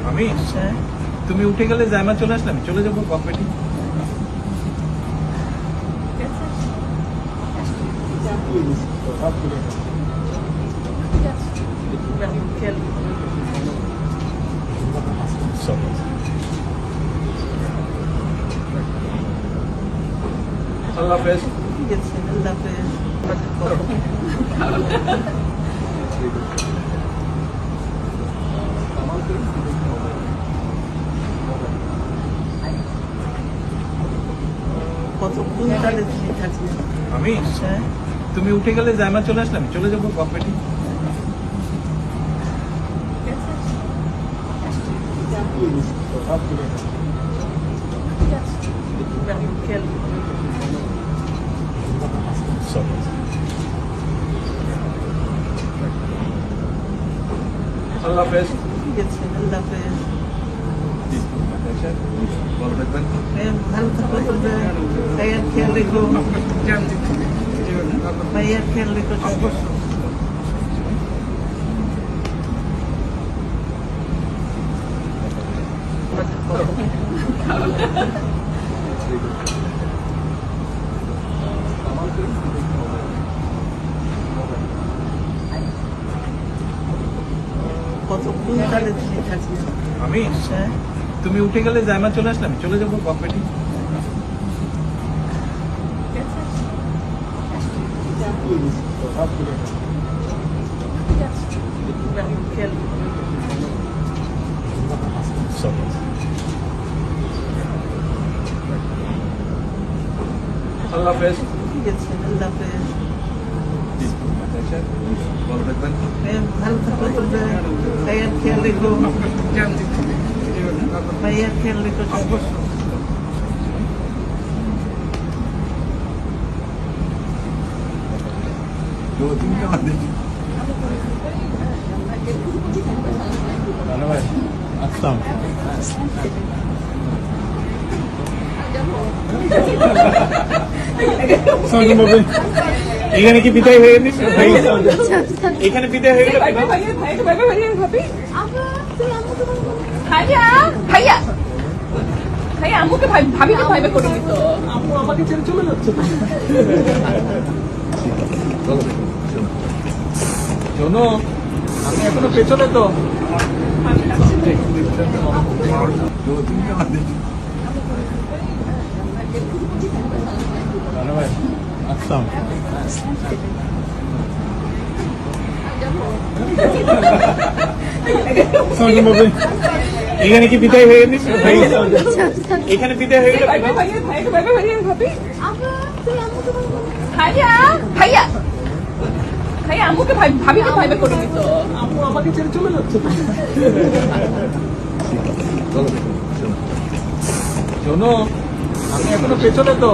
আমি তুমি উঠে গেলে জায়মা চলে আসলাম, চলে যাবো কফেটি। আল্লাহ হাফেজ। আমি তুমি উঠে গেলে জায়মা চলে আসলাম, চলে যাবো কফেটি। আল্লাহ হাফেজ। ভালো থাকবেন। ভাইয়ার খেয়াল রেখো, ভাইয়ার খেয়াল রেখো। আমি তুমি উঠে গেলে জায়মা চলে আসলাম, চলে যাবো কফেটি। আল্লাহ হাফেজ। ভালো থাকবেন। ভাইয়ার খেয়াল রেখো, ভাইয়ার খেয়াল রেখো। এখানে কি বিদায় হয়ে গেছে? এখানে বিদায় হয়ে গেল। আম্মুকে ভাবিকে ভাইবে করে দিত। আম্মু আমাকে ছেড়ে চলে যাচ্ছে। শোনো, আমি এখনো পেছনে তো। এখানে কি বিদায় হয়ে গেছে? এখানে বিদায় হয়ে গেল। আম্মুকে ভাবিকে ভাইবে করে দিত। আম্মু আমাকে ছেড়ে চলে যাচ্ছে। শোনো, আমি এখনো পেছনে তো।